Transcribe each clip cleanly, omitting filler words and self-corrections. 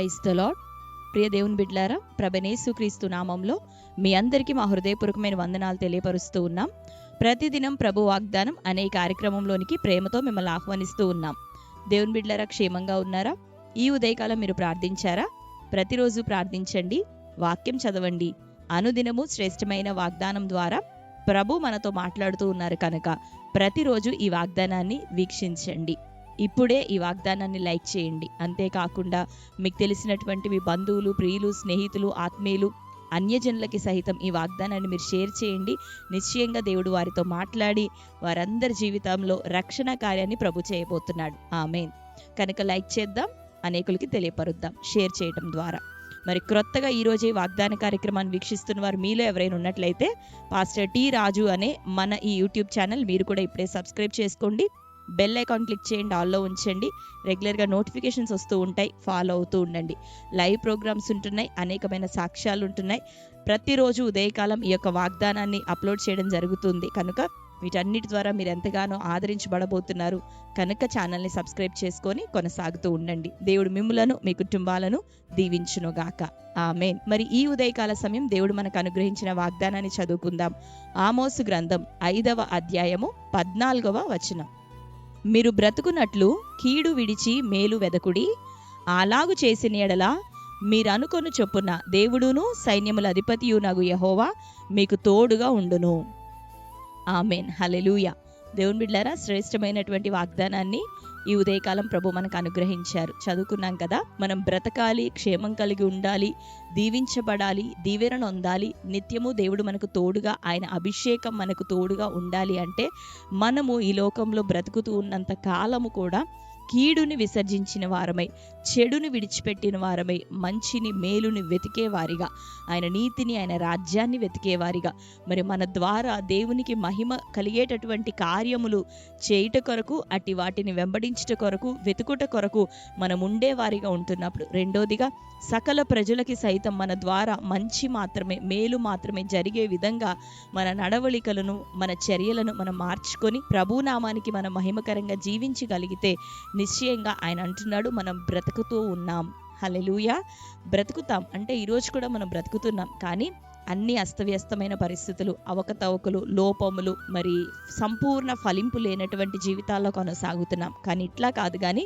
Praise the lord. ప్రియ దేవుని బిడ్డలారా, ప్రభునేసుక్రీస్తు నామంలో మీ అందరికీ మా హృదయపూర్వకమైన వందనాలు తెలియపరుస్తూ ఉన్నాం. ప్రతిదినం ప్రభు వాగ్దానం అనే కార్యక్రమంలోనికి ప్రేమతో మిమ్మల్ని ఆహ్వానిస్తూ ఉన్నాం. దేవుని బిడ్డలారా, క్షేమంగా ఉన్నారా? ఈ ఉదయకాలం మీరు ప్రార్థించారా? ప్రతిరోజు ప్రార్థించండి, వాక్యం చదవండి. అనుదినము శ్రేష్టమైన వాగ్దానం ద్వారా ప్రభు మనతో మాట్లాడుతూ ఉన్నారు కనుక ప్రతిరోజు ఈ వాగ్దానాన్ని వీక్షించండి. ఇప్పుడే ఈ వాగ్దానాన్ని లైక్ చేయండి. అంతేకాకుండా మీకు తెలిసినటువంటి మీ బంధువులు, ప్రియులు, స్నేహితులు, ఆత్మీయులు, అన్యజనులకి సహితం ఈ వాగ్దానాన్ని మీరు షేర్ చేయండి. నిశ్చయంగా దేవుడు వారితో మాట్లాడి వారందరి జీవితంలో రక్షణ కార్యాన్ని ప్రభు చేయబోతున్నాడు. ఆమేన్. కనుక లైక్ చేద్దాం, అనేకులకి తెలియపరుద్దాం షేర్ చేయడం ద్వారా. మరి క్రొత్తగా ఈరోజు వాగ్దాన కార్యక్రమాన్ని వీక్షిస్తున్న వారు మీలో ఎవరైనా ఉన్నట్లయితే పాస్టర్ టి రాజు అనే మన ఈ యూట్యూబ్ ఛానల్ మీరు కూడా ఇప్పుడే సబ్స్క్రైబ్ చేసుకోండి. బెల్ ఐకాన్ క్లిక్ చేయండి, ఆల్లో ఉంచండి. రెగ్యులర్గా నోటిఫికేషన్స్ వస్తూ ఉంటాయి, ఫాలో అవుతూ ఉండండి. లైవ్ ప్రోగ్రామ్స్ ఉంటున్నాయి, అనేకమైన సాక్ష్యాలు ఉంటున్నాయి. ప్రతిరోజు ఉదయకాలం ఈ యొక్క వాగ్దానాన్ని అప్లోడ్ చేయడం జరుగుతుంది కనుక వీటన్నిటి ద్వారా మీరు ఎంతగానో ఆదరించబడబోతున్నారు. కనుక ఛానల్ని సబ్స్క్రైబ్ చేసుకొని కొనసాగుతూ ఉండండి. దేవుడు మిమ్ములను, మీ కుటుంబాలను దీవించునుగాక. ఆమేన్. మరి ఈ ఉదయకాల సమయం దేవుడు మనకు అనుగ్రహించిన వాగ్దానాన్ని చదువుకుందాం. ఆమోసు గ్రంథం 5వ అధ్యాయము 14వ వచనం. మీరు బ్రతుకున్నట్లు కీడు విడిచి మేలు వెదకుడి, అలాగు చేసిన ఎడల మీరనుకొను చొప్పున దేవుడును సైన్యముల అధిపతియునగు యెహోవా మీకు తోడుగా ఉండును. ఆమేన్. హల్లెలూయా. దేవుని బిడ్డలారా, శ్రేష్టమైనటువంటి వాగ్దానాన్ని ఈ ఉదయకాలం ప్రభు మనకు అనుగ్రహించారు. చదువుకున్నాం కదా, మనం బ్రతకాలి, క్షేమం కలిగి ఉండాలి, దీవించబడాలి, దీవెన పొందాలి, నిత్యము దేవుడు మనకు తోడుగా, ఆయన అభిషేకం మనకు తోడుగా ఉండాలి అంటే మనము ఈ లోకంలో బ్రతుకుతూ ఉన్నంత కాలము కూడా కీడుని విసర్జించిన వారమై, చెడుని విడిచిపెట్టిన వారమై, మంచిని, మేలుని వెతికేవారిగా, ఆయన నీతిని, ఆయన రాజ్యాన్ని వెతికేవారిగా, మరి మన ద్వారా దేవునికి మహిమ కలిగేటటువంటి కార్యములు చేయుట కొరకు, అట్టి వాటిని వెంబడించుట కొరకు, వెతుకుట కొరకు మనం ఉండేవారిగా ఉంటున్నప్పుడు, రెండోదిగా సకల ప్రజలకి సైతం మన ద్వారా మంచి మాత్రమే, మేలు మాత్రమే జరిగే విధంగా మన నడవళికలను, మన చర్యలను మనం మార్చుకొని ప్రభునామానికి మనం మహిమకరంగా జీవించగలిగితే నిశ్చయంగా ఆయన అంటున్నాడు, మనం బ్రతుకుతూ ఉన్నాం. హల్లెలూయా. బ్రతుకుతాం అంటే ఈరోజు కూడా మనం బ్రతుకుతున్నాం, కానీ అన్ని అస్తవ్యస్తమైన పరిస్థితులు, అవకతవకలు, లోపములు, మరి సంపూర్ణ ఫలింపు లేనటువంటి జీవితాల్లో కొనసాగుతున్నాం. కానీ ఇట్లా కాదు, కానీ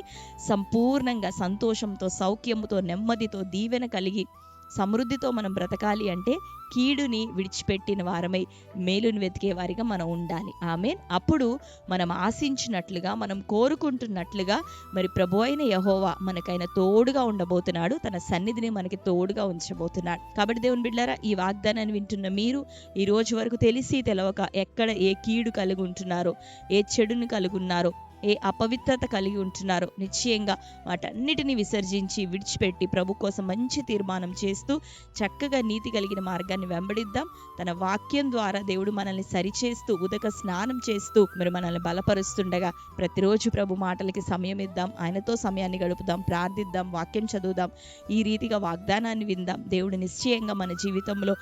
సంపూర్ణంగా సంతోషంతో, సౌఖ్యంతో, నెమ్మదితో, దీవెన కలిగి సమృద్ధితో మనం బ్రతకాలి అంటే కీడుని విడిచిపెట్టిన వారమై మేలుని వెతికే వారిగా మనం ఉండాలి. ఆమేన్. అప్పుడు మనం ఆశించినట్లుగా, మనం కోరుకుంటున్నట్లుగా మరి ప్రభు అయిన యెహోవా మనకైనా తోడుగా ఉండబోతున్నాడు, తన సన్నిధిని మనకి తోడుగా ఉంచబోతున్నాడు. కాబట్టి దేవుని బిడ్డలారా, ఈ వాగ్దానాన్ని వింటున్న మీరు ఈ రోజు వరకు తెలిసి తెలవక ఎక్కడ ఏ కీడు కలిగి ఉంటున్నారో, ఏ చెడుని కలిగి ఉన్నారో, ఏ అపవిత్రత కలిగి ఉంటున్నారో, నిశ్చయంగా వాటన్నిటిని విసర్జించి విడిచిపెట్టి ప్రభు కోసం మంచి తీర్మానం చేస్తూ చక్కగా నీతి కలిగిన మార్గాన్ని వెంబడిద్దాం. తన వాక్యం ద్వారా దేవుడు మనల్ని సరిచేస్తూ, ఉదక స్నానం చేస్తూ మరి మనల్ని బలపరుస్తుండగా ప్రతిరోజు ప్రభు మాటలకి సమయం ఇద్దాం, ఆయనతో సమయాన్ని గడుపుదాం, ప్రార్థిద్దాం, వాక్యం చదువుదాం, ఈ రీతిగా వాగ్దానాన్ని విందాం. దేవుడు నిశ్చయంగా మన జీవితంలో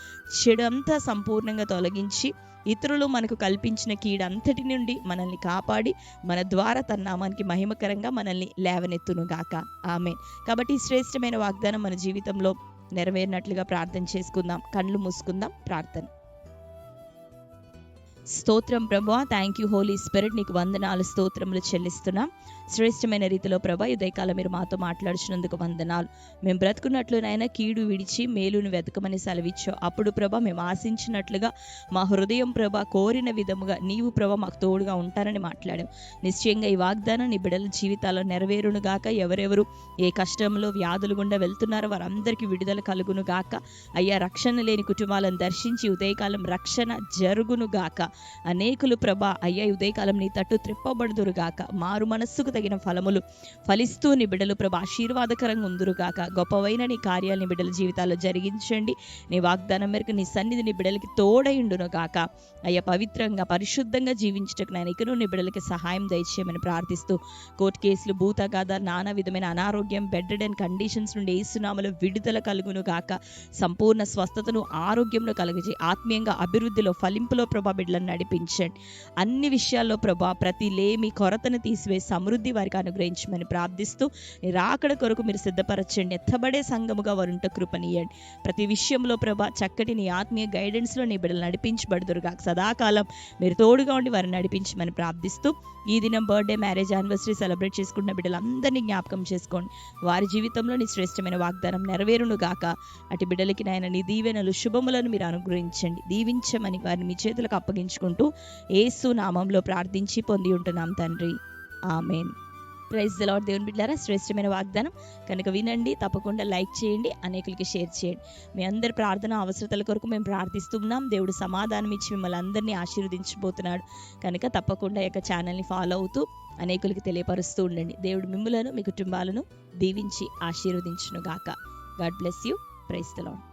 చెడంతా సంపూర్ణంగా తొలగించి ఇతరులు మనకు కల్పించిన కీడంతటి నుండి మనల్ని కాపాడి మన ద్వారా తన నామానికి మహిమకరంగా మనల్ని లేవనెత్తునుగాక. ఆమేన్. కాబట్టి శ్రేష్టమైన వాగ్దానం మన జీవితంలో నెరవేరినట్లుగా ప్రార్థన చేసుకుందాం. కళ్ళు మూసుకుందాం. ప్రార్థన. స్తోత్రం ప్రభువా, థ్యాంక్ యూ హోలీ స్పిరిట్, నీకు వందనాలు, స్తోత్రములు చెల్లిస్తున్నాం. శ్రేష్టమైన రీతిలో ప్రభా ఉదయకాలం మీరు మాతో మాట్లాడుచున్నందుకు వందనాలు. మేము బ్రతుకున్నట్లు నాయన కీడు విడిచి మేలును వెతకమని సెలవిచ్చావు. అప్పుడు ప్రభా మేము ఆశించినట్లుగా మా హృదయం ప్రభా కోరిన విధముగా నీవు ప్రభా మాకు తోడుగా ఉంటానని మాట్లాడాం. నిశ్చయంగా ఈ వాగ్దానం నీ బిడ్డల జీవితాల్లో నెరవేరును గాక. ఎవరెవరు ఏ కష్టంలో, వ్యాధులు గుండా వెళ్తున్నారో వారందరికీ విడుదల కలుగును గాక. అయ్యా, రక్షణ లేని కుటుంబాలను దర్శించి ఉదయకాలం రక్షణ జరుగును గాక. అనేకులు ప్రభా అయ్యా ఉదయకాలం నీ తట్టు త్రిప్పబడుదురుగాక. మారు మనస్సుకు తగిన ఫలములు ఫలిస్తూ నీ బిడ్డలు ప్రభా ఆశీర్వాదకరంగా ఉందురుగాక. గొప్పవైన నీ కార్యాలని బిడ్డల జీవితాల్లో జరిగించండి. నీ వాగ్దానం మేరకు నీ సన్నిధి నీ బిడ్డలకి తోడయుండును గాక. అయ్యా, పవిత్రంగా పరిశుద్ధంగా జీవించటకు నేను ఇకను నీ బిడ్డలకి సహాయం దయచేయమని ప్రార్థిస్తూ కోర్టు కేసులు, భూతగాథ, నానా విధమైన అనారోగ్యం, బెడ్ అండ్ కండిషన్స్ నుండి యేసునామములో విడుదల కలుగును గాక. సంపూర్ణ స్వస్థతను, ఆరోగ్యంలో కలుగజేయి. ఆత్మీయంగా అభివృద్ధిలో, ఫలింపులో ప్రభా బిడ్డలను నడిపించండి. అన్ని విషయాల్లో ప్రభా ప్రతి లేమి కొరతను తీసివేసి సమృద్ధి వారికి అనుగ్రహించమని ప్రార్థిస్తూ రాకడ కొరకు మీరు సిద్ధపరచండి. ఎత్తబడే సంఘముగా వారుంట కృపనీయండి. ప్రతి విషయంలో ప్రభా చక్కటి నీ ఆత్మీయ గైడెన్స్లో నీ బిడ్డలు నడిపించబడుదురుగా. సదాకాలం మీరు తోడుగా ఉండి వారిని నడిపించమని ప్రార్థిస్తూ ఈ దినం బర్త్డే, మ్యారేజ్, యానివర్సరీ సెలబ్రేట్ చేసుకున్న బిడ్డలందరినీ జ్ఞాపకం చేసుకోండి. వారి జీవితంలో నీ శ్రేష్టమైన వాగ్దానం నెరవేరును గాక. అటు బిడ్డలకి నాయన నీ దీవెనలు శుభములను మీరు అనుగ్రహించండి. దీవించమని వారిని మీ చేతులకు అప్పగించుకుంటూ యేసు నామంలో ప్రార్థించి పొంది ఉంటున్నాం తండ్రి. ఆమేన్. Praise the lord. దేవుని బిడ్డలారా, శ్రేష్టమైన వాగ్దానం కనుక వినండి. తప్పకుండా లైక్ చేయండి, అనేకులకి షేర్ చేయండి. మీ అందరి ప్రార్థన అవసరతల కొరకు మేము ప్రార్థిస్తున్నాం. దేవుడు సమాధానం ఇచ్చి మిమ్మల్ని అందరినీ ఆశీర్వదించబోతున్నాడు. కనుక తప్పకుండా ఈ యొక్క ఛానల్ని ఫాలో అవుతూ అనేకులకి తెలియపరుస్తూ ఉండండి. దేవుడు మిమ్ములను, మీ కుటుంబాలను దీవించి ఆశీర్వదించును గాక. God bless you. Praise the lord.